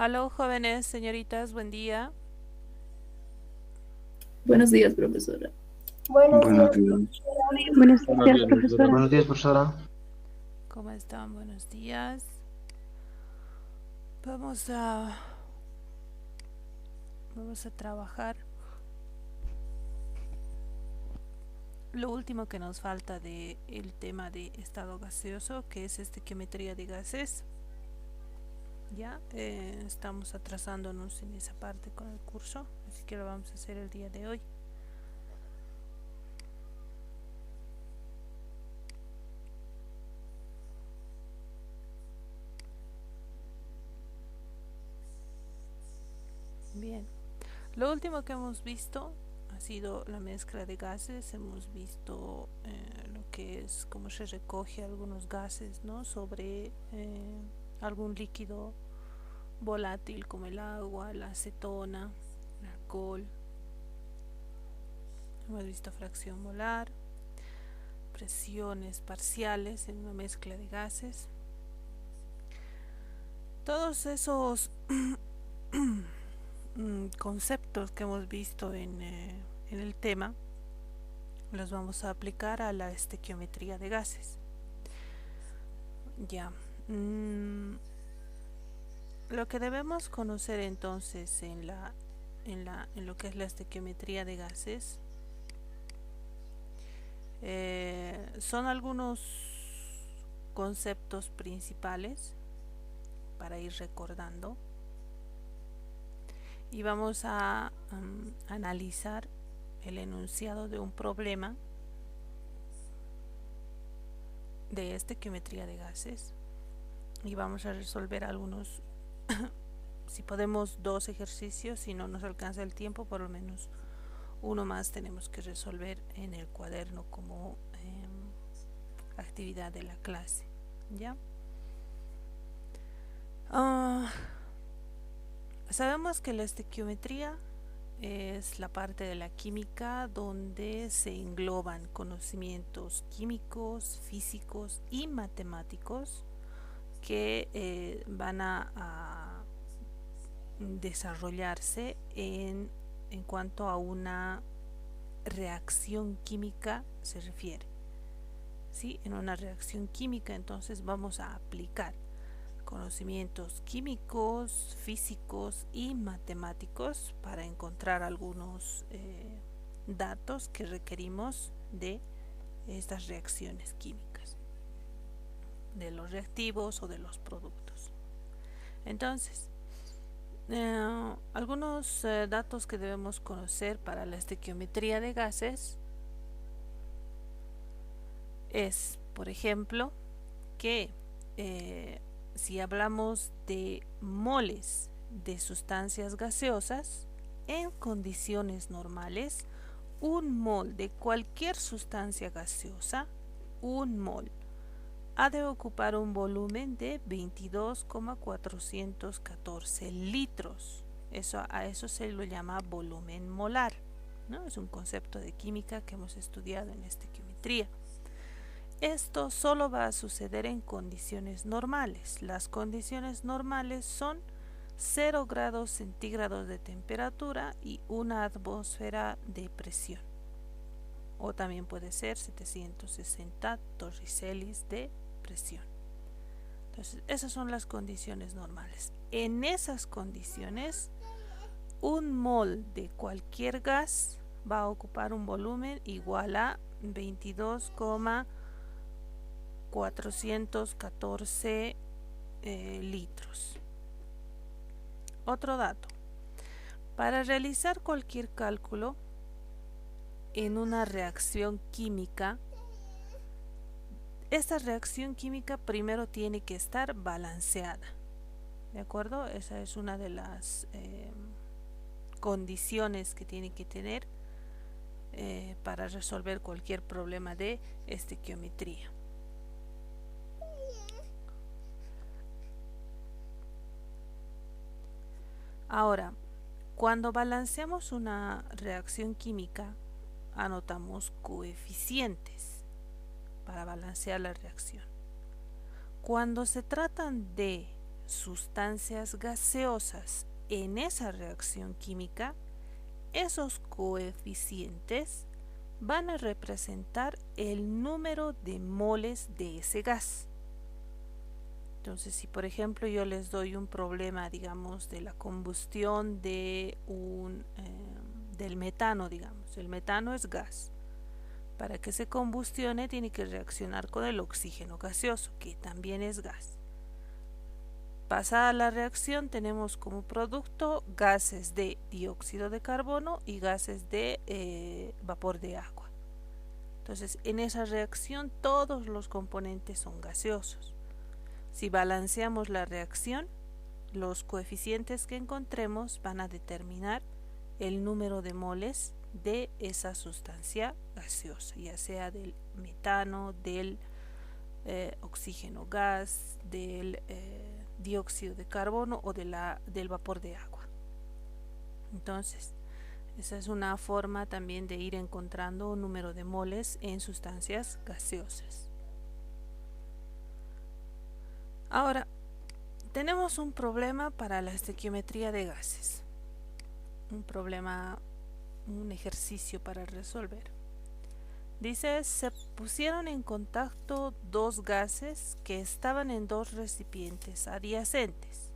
Aló, jóvenes, señoritas, buen día. Buenos días, profesora. Buenos Buenos días, días. profesora. Buenos Buenos días, días, profesora. profesora. Buenos días, profesora. ¿Cómo están? Buenos días. Vamos a vamos a trabajar lo último que nos falta de el tema de estado gaseoso, que es estequiometría de gases. Ya estamos atrasándonos en esa parte con el curso, así que lo vamos a hacer el día de hoy. Bien, lo último que hemos visto ha sido la mezcla de gases. Hemos visto lo que es cómo se recoge algunos gases, ¿no? Sobre algún líquido volátil como el agua, la acetona, el alcohol. Hemos visto fracción molar, presiones parciales en una mezcla de gases. Todos esos conceptos que hemos visto en el tema los vamos a aplicar a la estequiometría de gases. Ya. Lo que debemos conocer entonces en lo que es la estequiometría de gases son algunos conceptos principales para ir recordando, y vamos a analizar el enunciado de un problema de estequiometría de gases, y vamos a resolver algunos si podemos 2 ejercicios. Si no nos alcanza el tiempo, por lo menos uno más tenemos que resolver en el cuaderno como actividad de la clase. ¿Ya? Sabemos que la estequiometría es la parte de la química donde se engloban conocimientos químicos, físicos y matemáticos que van a desarrollarse en cuanto a una reacción química se refiere. ¿Sí? En una reacción química entonces vamos a aplicar conocimientos químicos, físicos y matemáticos para encontrar algunos datos que requerimos de estas reacciones químicas, de los reactivos o de los productos. Entonces, algunos datos que debemos conocer para la estequiometría de gases es, por ejemplo, que si hablamos de moles de sustancias gaseosas, en condiciones normales, un mol de cualquier sustancia gaseosa, un mol, ha de ocupar un volumen de 22,414 litros. A eso se lo llama volumen molar, ¿no? Es un concepto de química que hemos estudiado en estequiometría. Esto solo va a suceder en condiciones normales. Las condiciones normales son 0 grados centígrados de temperatura y una atmósfera de presión. O también puede ser 760 torricelis de presión. Entonces, esas son las condiciones normales. En esas condiciones, un mol de cualquier gas va a ocupar un volumen igual a 22,414 litros. Otro dato. Para realizar cualquier cálculo en una reacción química, esta reacción química primero tiene que estar balanceada. ¿De acuerdo? Esa es una de las condiciones que tiene que tener para resolver cualquier problema de estequiometría. Ahora, cuando balanceamos una reacción química, anotamos coeficientes para balancear la reacción. Cuando se tratan de sustancias gaseosas en esa reacción química, esos coeficientes van a representar el número de moles de ese gas. Entonces, si por ejemplo yo les doy un problema, digamos, de la combustión de del metano, digamos, el metano es gas. Para que se combustione tiene que reaccionar con el oxígeno gaseoso, que también es gas. Pasada la reacción tenemos como producto gases de dióxido de carbono y gases de vapor de agua. Entonces, en esa reacción todos los componentes son gaseosos. Si balanceamos la reacción, los coeficientes que encontremos van a determinar el número de moles de esa sustancia gaseosa, ya sea del metano, del oxígeno gas, del dióxido de carbono o del vapor de agua. Entonces, esa es una forma también de ir encontrando un número de moles en sustancias gaseosas. Ahora, tenemos un problema para la estequiometría de gases. Un ejercicio para resolver. Dice, se pusieron en contacto dos gases que estaban en dos recipientes adyacentes,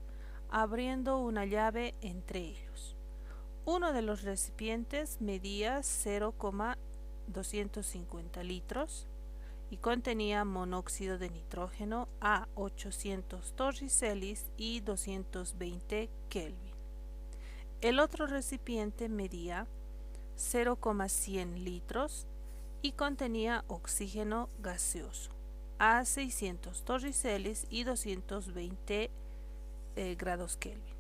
abriendo una llave entre ellos. Uno de los recipientes medía 0,250 litros y contenía monóxido de nitrógeno a 800 torricelis y 220 Kelvin. El otro recipiente medía 0,100 litros y contenía oxígeno gaseoso a 600 torricelis y 220 grados Kelvin.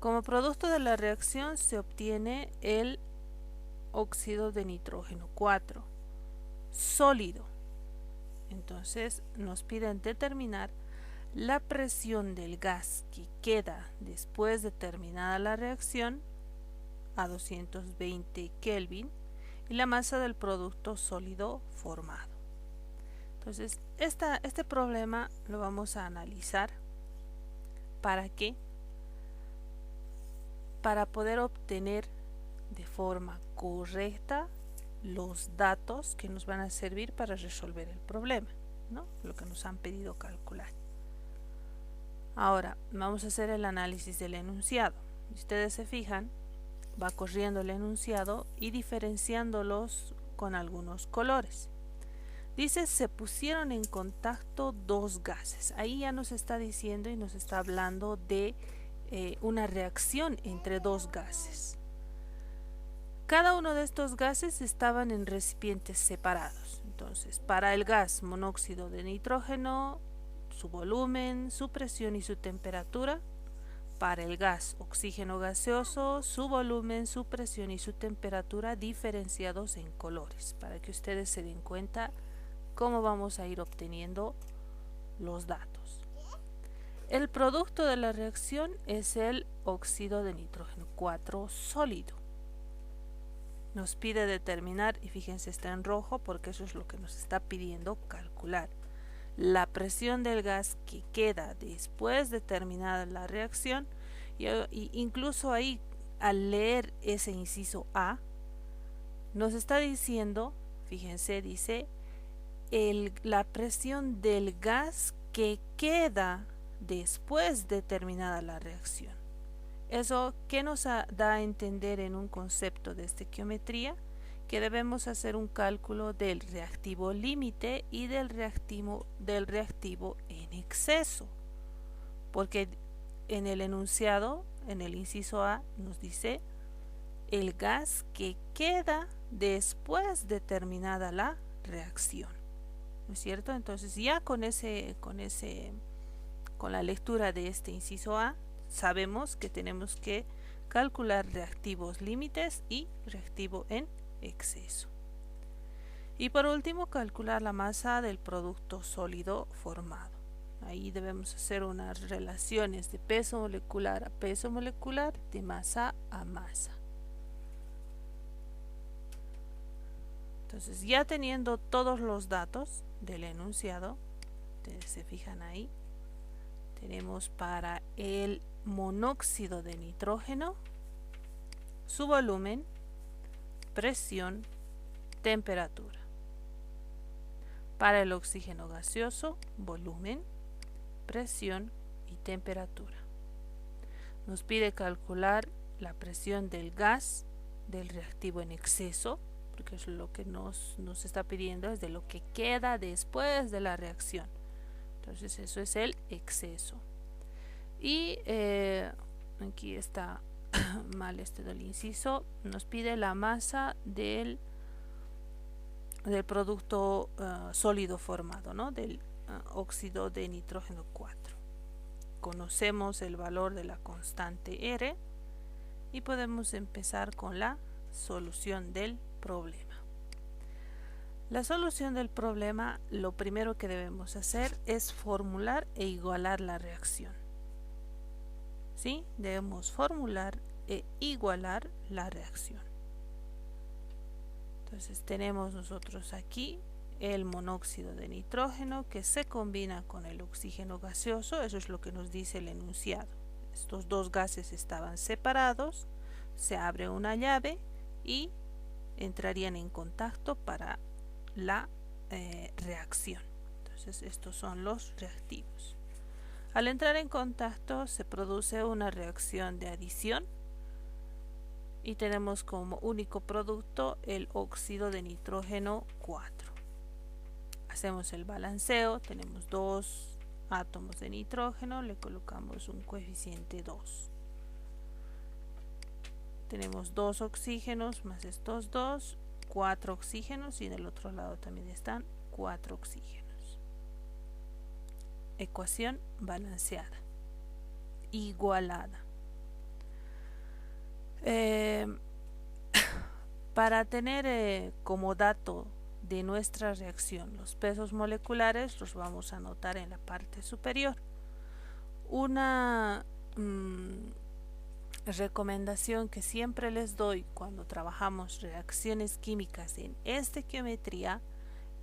Como producto de la reacción se obtiene el óxido de nitrógeno 4 sólido. Entonces nos piden determinar la presión del gas que queda después de terminada la reacción a 220 Kelvin y la masa del producto sólido formado. Entonces este problema lo vamos a analizar. ¿Para qué? Para poder obtener de forma correcta los datos que nos van a servir para resolver el problema, ¿no? Lo que nos han pedido calcular. Ahora vamos a hacer el análisis del enunciado. Si ustedes se fijan, va corriendo el enunciado y diferenciándolos con algunos colores. Dice, se pusieron en contacto dos gases. Ahí ya nos está diciendo y nos está hablando de una reacción entre dos gases. Cada uno de estos gases estaban en recipientes separados. Entonces, para el gas monóxido de nitrógeno, su volumen, su presión y su temperatura. Para el gas oxígeno gaseoso, su volumen, su presión y su temperatura diferenciados en colores, para que ustedes se den cuenta cómo vamos a ir obteniendo los datos. El producto de la reacción es el óxido de nitrógeno 4 sólido. Nos pide determinar, y fíjense, está en rojo porque eso es lo que nos está pidiendo calcular, la presión del gas que queda después de terminada la reacción. Y incluso ahí, al leer ese inciso A, nos está diciendo, fíjense, dice la presión del gas que queda después de terminada la reacción. Eso que nos da a entender en un concepto de estequiometría, que debemos hacer un cálculo del reactivo límite y del reactivo en exceso, porque en el enunciado, en el inciso A, nos dice el gas que queda después de terminada la reacción, ¿no es cierto? Entonces ya con la lectura de este inciso A sabemos que tenemos que calcular reactivos límites y reactivo en exceso. Y por último, calcular la masa del producto sólido formado. Ahí debemos hacer unas relaciones de peso molecular a peso molecular, de masa a masa. Entonces, ya teniendo todos los datos del enunciado, ustedes se fijan ahí, tenemos para el monóxido de nitrógeno su volumen, presión, temperatura. Para el oxígeno gaseoso, volumen, presión y temperatura. Nos pide calcular la presión del gas del reactivo en exceso, porque es lo que nos está pidiendo, es de lo que queda después de la reacción. Entonces eso es el exceso. Y aquí está mal del inciso, nos pide la masa del producto sólido formado, ¿no? Del óxido de nitrógeno 4. Conocemos el valor de la constante R y podemos empezar con la solución del problema. La solución del problema, lo primero que debemos hacer es formular e igualar la reacción. ¿Sí? Debemos formular e igualar la reacción. Entonces tenemos nosotros aquí el monóxido de nitrógeno que se combina con el oxígeno gaseoso. Eso es lo que nos dice el enunciado. Estos dos gases estaban separados, se abre una llave y entrarían en contacto para la reacción. Entonces estos son los reactivos. Al entrar en contacto se produce una reacción de adición y tenemos como único producto el óxido de nitrógeno 4. Hacemos el balanceo, tenemos dos átomos de nitrógeno, le colocamos un coeficiente 2. Tenemos dos oxígenos más estos dos, 4 oxígenos, y del otro lado también están 4 oxígenos. Ecuación balanceada, igualada. Para tener como dato de nuestra reacción los pesos moleculares, los vamos a anotar en la parte superior. Una recomendación que siempre les doy cuando trabajamos reacciones químicas en estequiometría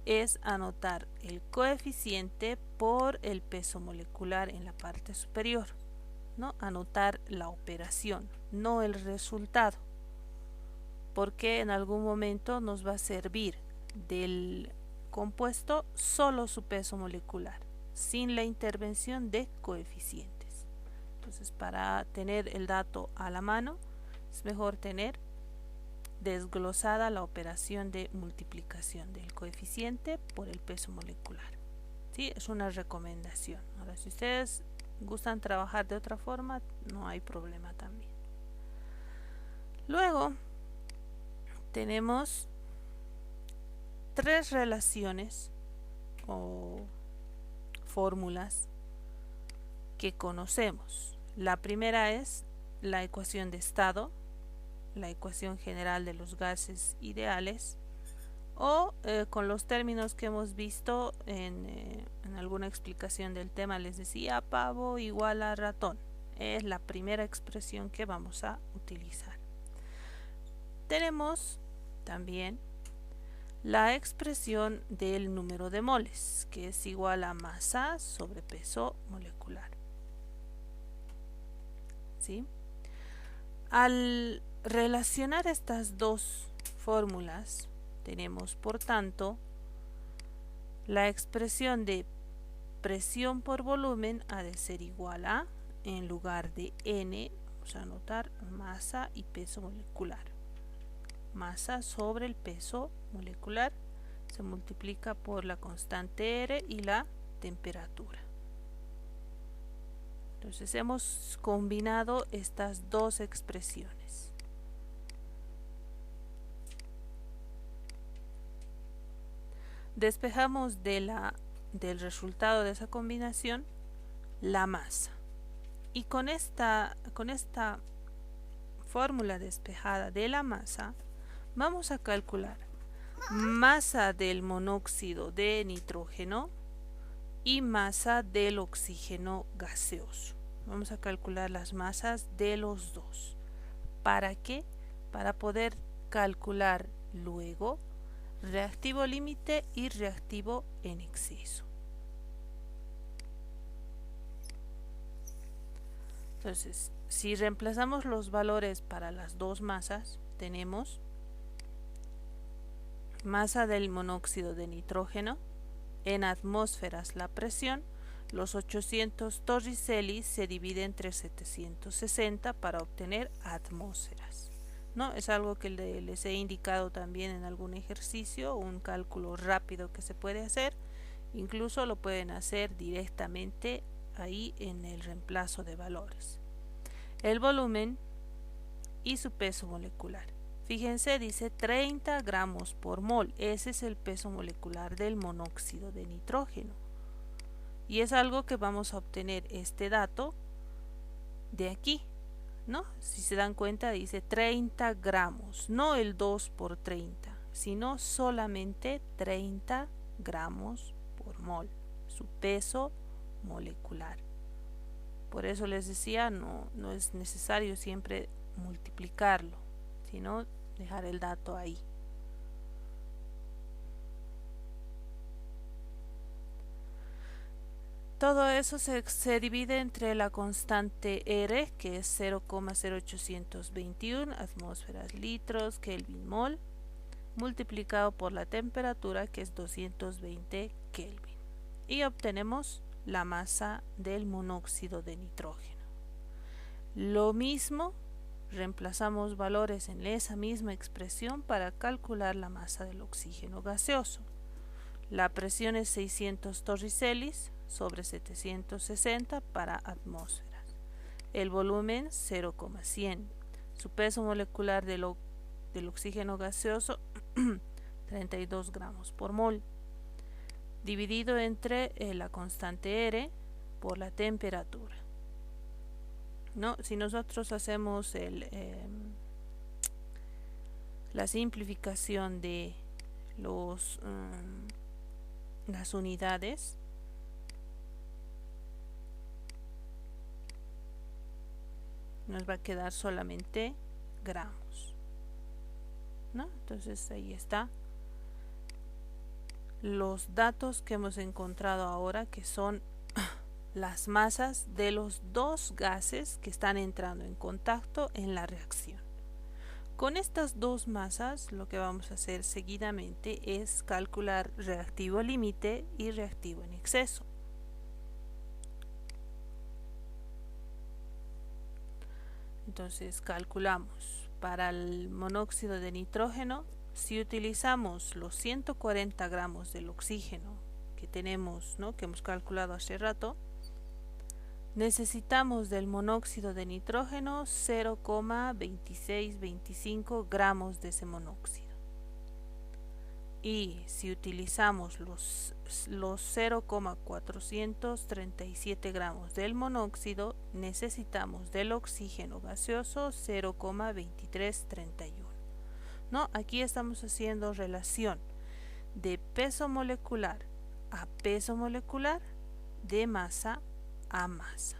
es anotar el coeficiente por el peso molecular en la parte superior, ¿no? Anotar la operación, no el resultado, porque en algún momento nos va a servir del compuesto solo su peso molecular, sin la intervención de coeficientes. Entonces, para tener el dato a la mano, es mejor tener desglosada la operación de multiplicación del coeficiente por el peso molecular. ¿Sí? Es una recomendación. Ahora, si ustedes gustan trabajar de otra forma, no hay problema también. Luego, tenemos tres relaciones o fórmulas que conocemos. La primera es la ecuación de estado, la ecuación general de los gases ideales, o con los términos que hemos visto en alguna explicación del tema, les decía pavo igual a ratón. Es la primera expresión que vamos a utilizar. Tenemos también la expresión del número de moles, que es igual a masa sobre peso molecular. ¿Sí? Al relacionar estas dos fórmulas, tenemos por tanto la expresión de presión por volumen ha de ser igual a, en lugar de n, vamos a anotar masa y peso molecular. Masa sobre el peso molecular se multiplica por la constante R y la temperatura. Entonces hemos combinado estas dos expresiones. Despejamos del resultado de esa combinación la masa. Y con esta fórmula despejada de la masa, vamos a calcular masa del monóxido de nitrógeno y masa del oxígeno gaseoso. Vamos a calcular las masas de los dos. ¿Para qué? Para poder calcular luego reactivo límite y reactivo en exceso. Entonces, si reemplazamos los valores para las dos masas, tenemos masa del monóxido de nitrógeno, en atmósferas la presión, los 800 torricelli se divide entre 760 para obtener atmósferas. ¿No? Es algo que les he indicado también en algún ejercicio, un cálculo rápido que se puede hacer. Incluso lo pueden hacer directamente ahí en el reemplazo de valores. El volumen y su peso molecular. Fíjense, dice 30 gramos por mol. Ese es el peso molecular del monóxido de nitrógeno. Y es algo que vamos a obtener este dato de aquí, ¿no? Si se dan cuenta, dice 30 gramos, no el 2 por 30, sino solamente 30 gramos por mol, su peso molecular. Por eso les decía, no es necesario siempre multiplicarlo, sino dejar el dato ahí. Todo eso se divide entre la constante R, que es 0,0821 atmósferas litros Kelvin mol, multiplicado por la temperatura, que es 220 Kelvin. Y obtenemos la masa del monóxido de nitrógeno. Lo mismo, reemplazamos valores en esa misma expresión para calcular la masa del oxígeno gaseoso. La presión es 600 torricellis sobre 760 para atmósferas. El volumen 0,100. Su peso molecular del oxígeno gaseoso 32 gramos por mol. Dividido entre la constante R por la temperatura. ¿No? Si nosotros hacemos la simplificación de las unidades, nos va a quedar solamente gramos, ¿no? Entonces ahí está los datos que hemos encontrado ahora, que son las masas de los dos gases que están entrando en contacto en la reacción. Con estas dos masas lo que vamos a hacer seguidamente es calcular reactivo límite y reactivo en exceso. Entonces calculamos para el monóxido de nitrógeno. Si utilizamos los 140 gramos del oxígeno que tenemos, ¿no?, que hemos calculado hace rato, necesitamos del monóxido de nitrógeno 0,2625 gramos de ese monóxido. Y si utilizamos los 0,437 gramos del monóxido, necesitamos del oxígeno gaseoso 0,2331. ¿No? Aquí estamos haciendo relación de peso molecular a peso molecular, de masa a masa.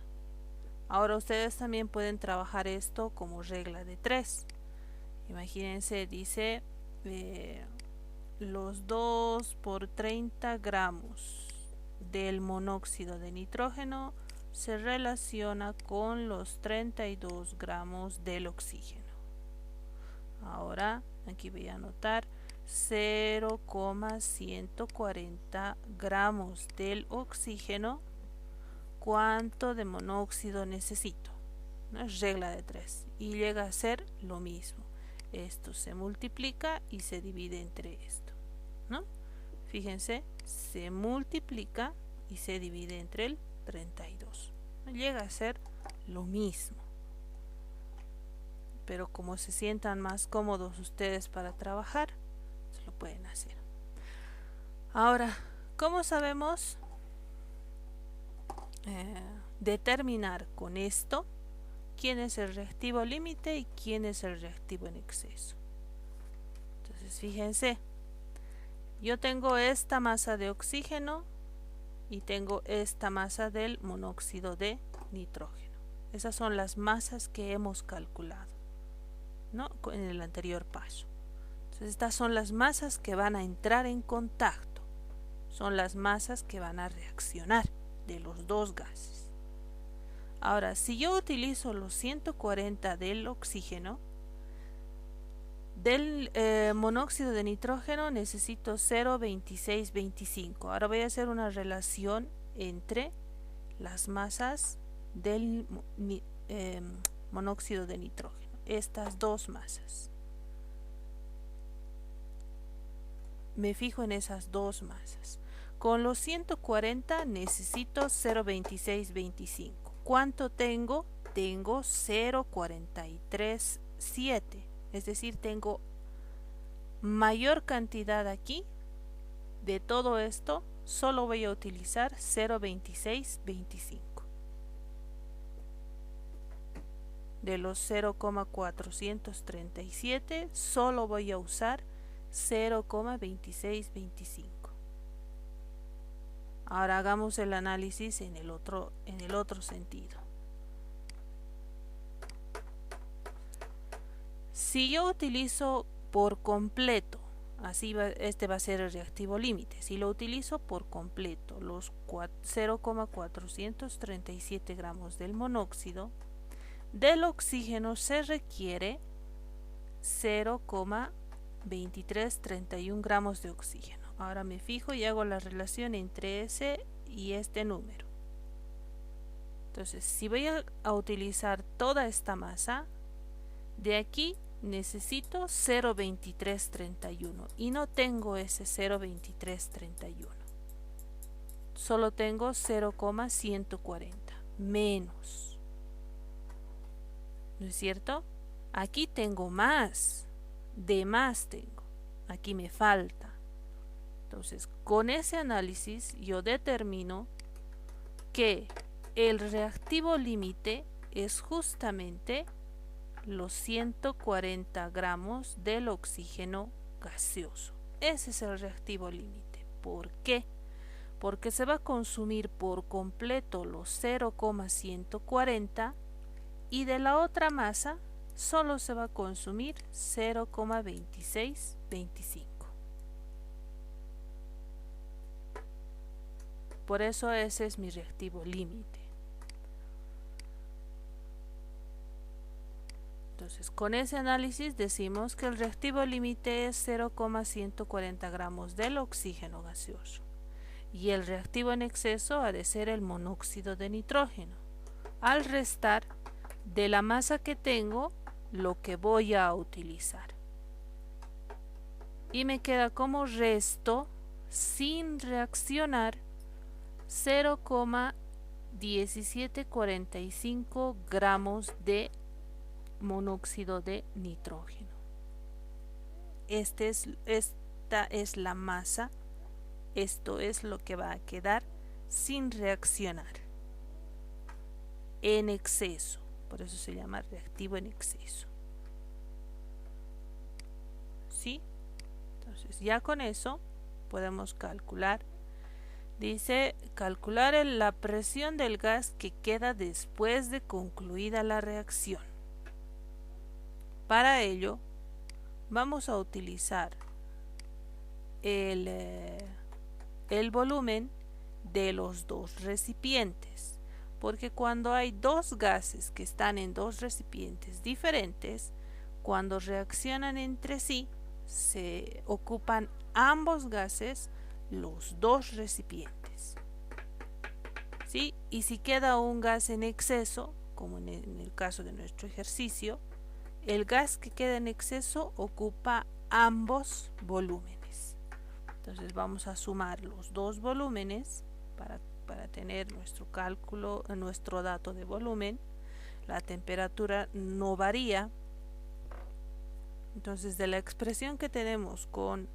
Ahora ustedes también pueden trabajar esto como regla de 3. Imagínense, dice los 2 por 30 gramos del monóxido de nitrógeno se relaciona con los 32 gramos del oxígeno. Ahora aquí voy a anotar 0,140 gramos del oxígeno. ¿Cuánto de monóxido necesito? ¿No? Es regla de 3 y llega a ser lo mismo. Esto se multiplica y se divide entre esto, ¿no? Fíjense, se multiplica y se divide entre el 32. Llega a ser lo mismo. Pero como se sientan más cómodos ustedes para trabajar, se lo pueden hacer. Ahora, ¿cómo sabemos determinar con esto quién es el reactivo límite y quién es el reactivo en exceso? Entonces fíjense, yo tengo esta masa de oxígeno y tengo esta masa del monóxido de nitrógeno. Esas son las masas que hemos calculado, ¿no?, en el anterior paso. Entonces estas son las masas que van a entrar en contacto, son las masas que van a reaccionar de los dos gases. Ahora, si yo utilizo los 140 del oxígeno, del monóxido de nitrógeno necesito 0,2625. Ahora voy a hacer una relación entre las masas del monóxido de nitrógeno, estas dos masas. Me fijo en esas dos masas. Con los 140 necesito 0,2625. ¿Cuánto tengo? Tengo 0,437. Es decir, tengo mayor cantidad aquí. De todo esto, solo voy a utilizar 0,2625. De los 0,437, solo voy a usar 0,2625. Ahora hagamos el análisis en el otro sentido. Si yo utilizo por completo, este va a ser el reactivo límite, si lo utilizo por completo, los 0,437 gramos del monóxido, del oxígeno se requiere 0,2331 gramos de oxígeno. Ahora me fijo y hago la relación entre ese y este número. Entonces, si voy a utilizar toda esta masa, de aquí necesito 0,2331 y no tengo ese 0,2331. Solo tengo 0,140 menos. ¿No es cierto? Aquí tengo más, de más tengo, aquí me falta. Entonces, con ese análisis yo determino que el reactivo límite es justamente los 140 gramos del oxígeno gaseoso. Ese es el reactivo límite. ¿Por qué? Porque se va a consumir por completo los 0,140 y de la otra masa solo se va a consumir 0,2625. Por eso ese es mi reactivo límite. Entonces, con ese análisis decimos que el reactivo límite es 0,140 gramos del oxígeno gaseoso. Y el reactivo en exceso ha de ser el monóxido de nitrógeno. Al restar de la masa que tengo, lo que voy a utilizar. Y me queda como resto, sin reaccionar, 0,1745 gramos de monóxido de nitrógeno. Esta es la masa, esto es lo que va a quedar sin reaccionar, en exceso, por eso se llama reactivo en exceso. ¿Sí? Entonces ya con eso podemos calcular. Dice calcular la presión del gas que queda después de concluida la reacción. Para ello vamos a utilizar el volumen de los dos recipientes, porque cuando hay dos gases que están en dos recipientes diferentes, cuando reaccionan entre sí se ocupan ambos gases los dos recipientes. ¿Sí? Y si queda un gas en exceso, como en el caso de nuestro ejercicio, el gas que queda en exceso ocupa ambos volúmenes. Entonces vamos a sumar los dos volúmenes para tener nuestro cálculo, nuestro dato de volumen. La temperatura no varía. Entonces, de la expresión que tenemos con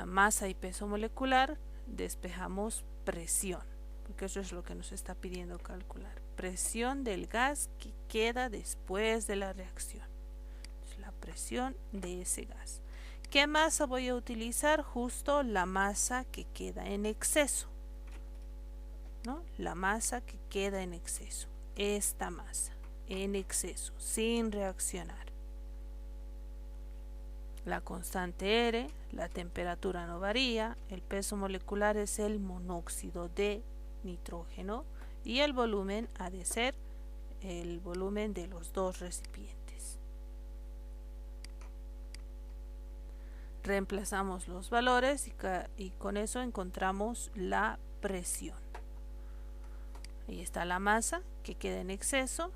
masa y peso molecular, despejamos presión, porque eso es lo que nos está pidiendo calcular. Presión del gas que queda después de la reacción. Entonces, la presión de ese gas. ¿Qué masa voy a utilizar? Justo la masa que queda en exceso, ¿no? La masa que queda en exceso. Esta masa en exceso, sin reaccionar. La constante R, la temperatura no varía, el peso molecular es el monóxido de nitrógeno y el volumen ha de ser el volumen de los dos recipientes. Reemplazamos los valores y con eso encontramos la presión. Ahí está la masa que queda en exceso,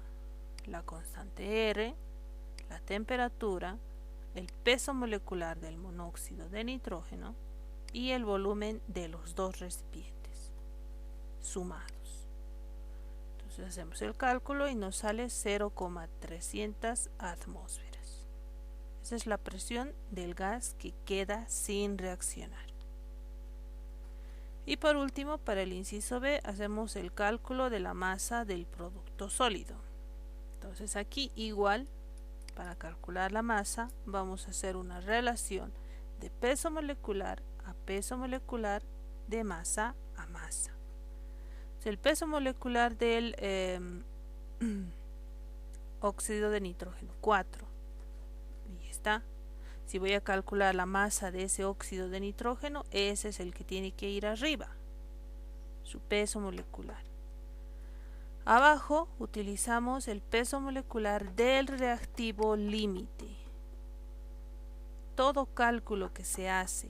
la constante R, la temperatura, el peso molecular del monóxido de nitrógeno y el volumen de los dos recipientes sumados. Entonces hacemos el cálculo y nos sale 0,300 atmósferas. Esa es la presión del gas que queda sin reaccionar. Y por último, para el inciso B, hacemos el cálculo de la masa del producto sólido. Entonces aquí igual, para calcular la masa, vamos a hacer una relación de peso molecular a peso molecular de masa a masa. Entonces, el peso molecular del óxido de nitrógeno, 4. Y está. Si voy a calcular la masa de ese óxido de nitrógeno, ese es el que tiene que ir arriba, su peso molecular. Abajo utilizamos el peso molecular del reactivo límite. Todo cálculo que se hace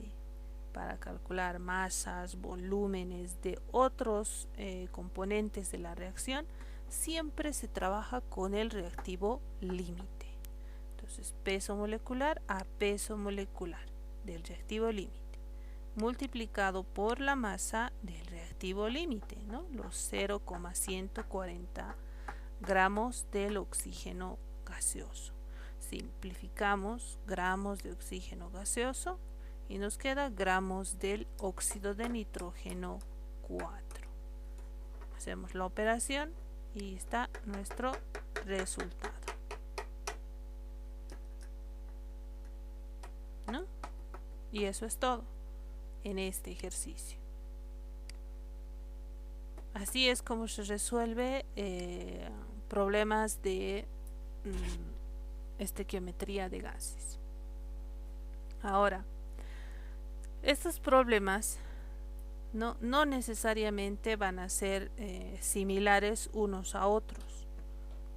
para calcular masas, volúmenes de otros componentes de la reacción, siempre se trabaja con el reactivo límite. Entonces, peso molecular a peso molecular del reactivo límite multiplicado por la masa del reactivo límite, ¿no? Los 0,140 gramos del oxígeno gaseoso. Simplificamos gramos de oxígeno gaseoso y nos queda gramos del óxido de nitrógeno 4. Hacemos la operación y está nuestro resultado, ¿no? Y eso es todo en este ejercicio. Así es como se resuelve problemas de estequiometría de gases. Ahora, estos problemas no necesariamente van a ser similares unos a otros,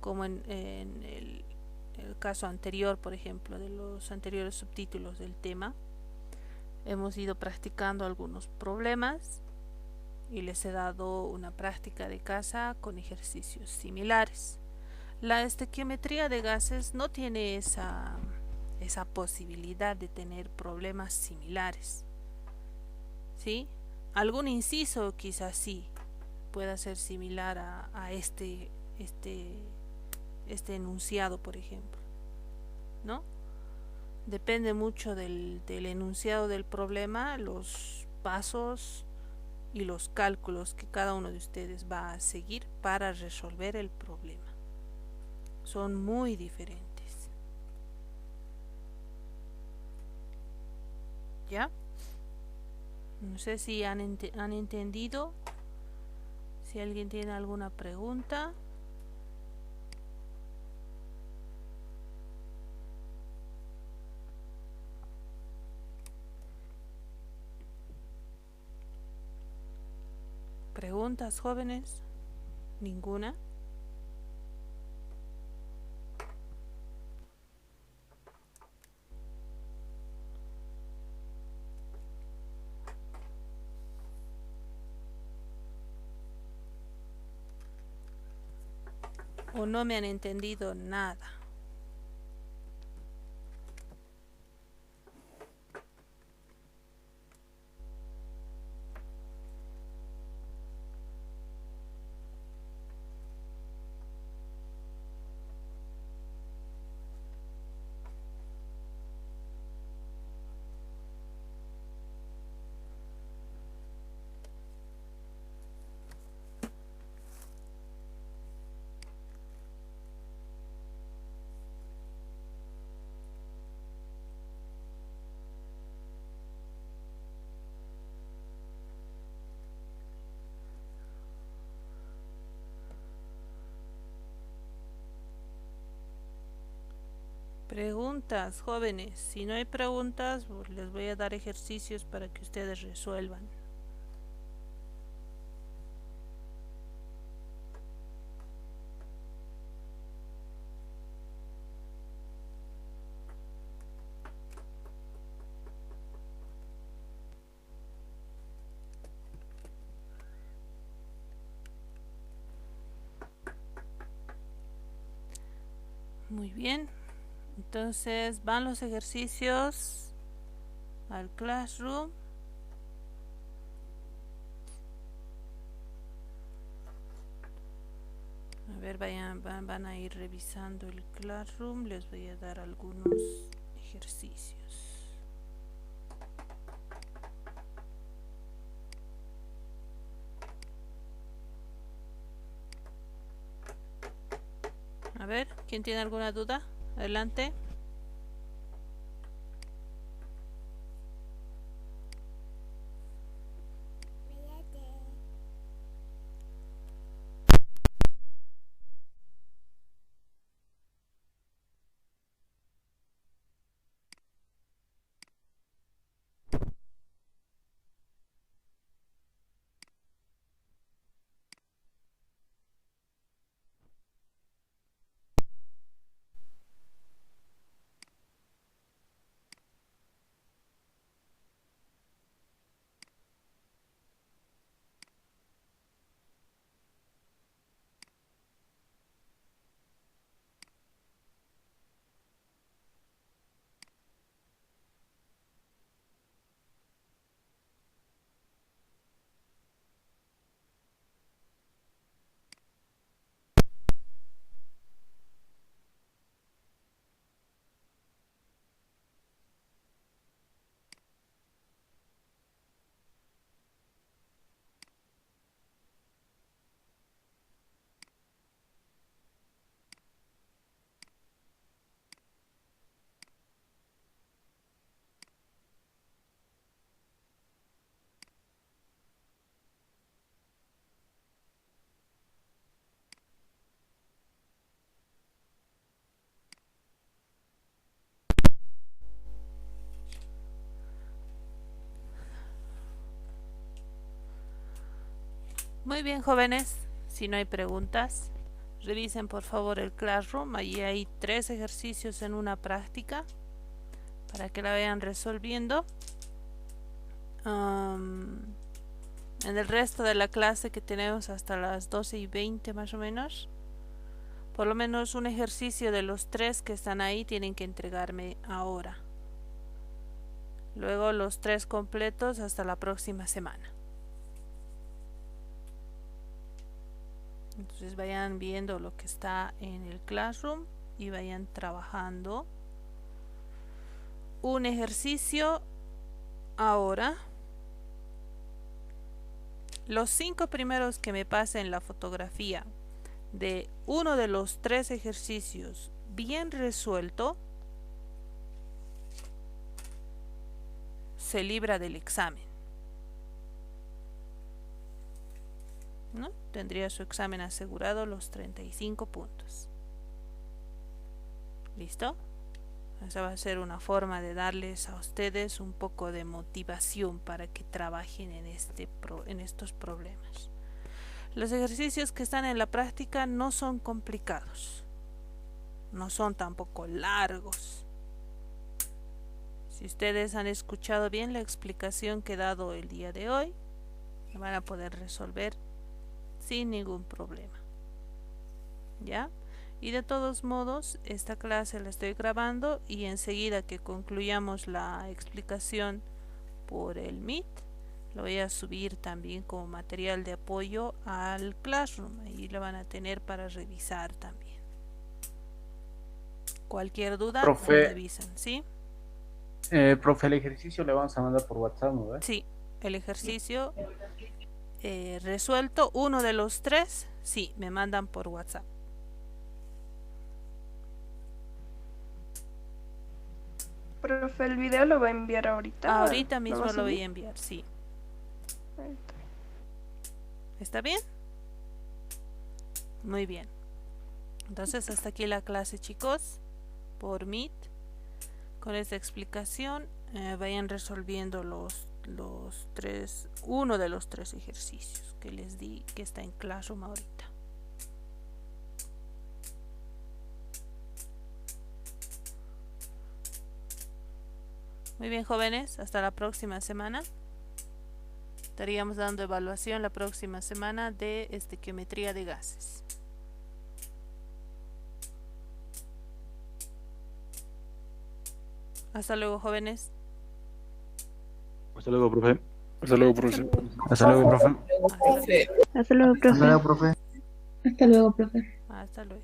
como en el caso anterior, por ejemplo, de los anteriores subtítulos del tema. Hemos ido practicando algunos problemas y les he dado una práctica de casa con ejercicios similares. La estequiometría de gases no tiene esa posibilidad de tener problemas similares, ¿sí? Algún inciso quizás sí pueda ser similar a este enunciado, por ejemplo, ¿no? Depende mucho del enunciado del problema, los pasos y los cálculos que cada uno de ustedes va a seguir para resolver el problema. Son muy diferentes. ¿Ya? No sé si han entendido. Si alguien tiene alguna pregunta. ¿Preguntas, jóvenes? ¿Ninguna? ¿O no me han entendido nada? Preguntas, jóvenes. Si no hay preguntas, pues les voy a dar ejercicios para que ustedes resuelvan. Muy bien. Entonces van los ejercicios al Classroom. A ver, van a ir revisando el Classroom. Les voy a dar algunos ejercicios. A ver, ¿quién tiene alguna duda? Adelante. Muy bien, jóvenes. Si no hay preguntas, revisen por favor el Classroom. Allí hay 3 ejercicios en una práctica para que la vayan resolviendo. En el resto de la clase, que tenemos hasta las 12:20 más o menos, por lo menos un ejercicio de los 3 que están ahí tienen que entregarme ahora. Luego los 3 completos hasta la próxima semana. Entonces vayan viendo lo que está en el Classroom y vayan trabajando un ejercicio ahora. Los 5 primeros que me pasen la fotografía de uno de los 3 ejercicios bien resuelto, se libra del examen, ¿no? Tendría su examen asegurado, los 35 puntos. ¿Listo? Esa va a ser una forma de darles a ustedes un poco de motivación para que trabajen en estos problemas. Los ejercicios que están en la práctica no son complicados, no son tampoco largos. Si ustedes han escuchado bien la explicación que he dado el día de hoy, lo van a poder resolver sin ningún problema. ¿Ya? Y de todos modos, esta clase la estoy grabando y enseguida que concluyamos la explicación por el Meet, lo voy a subir también como material de apoyo al Classroom. Ahí lo van a tener para revisar también. Cualquier duda, Profe, revisan, ¿sí? profe, el ejercicio le vamos a mandar por WhatsApp, ¿no ve? Sí, el ejercicio resuelto, uno de los 3, sí, me mandan por WhatsApp. Profe, ¿el video lo va a enviar ahorita? Ahorita mismo lo voy a enviar, sí. ¿Está bien? Muy bien. Entonces hasta aquí la clase, chicos, por Meet. Con esta explicación vayan resolviendo uno de los 3 ejercicios que les di, que está en Classroom ahorita. Muy bien, jóvenes, hasta la próxima semana. Estaríamos dando evaluación la próxima semana de estequiometría de gases. Hasta luego, jóvenes. Hasta luego, profe. Hasta luego, profesor. Hasta luego, profe. Hasta luego. Hasta luego, profe. Hasta luego, profe. Hasta luego.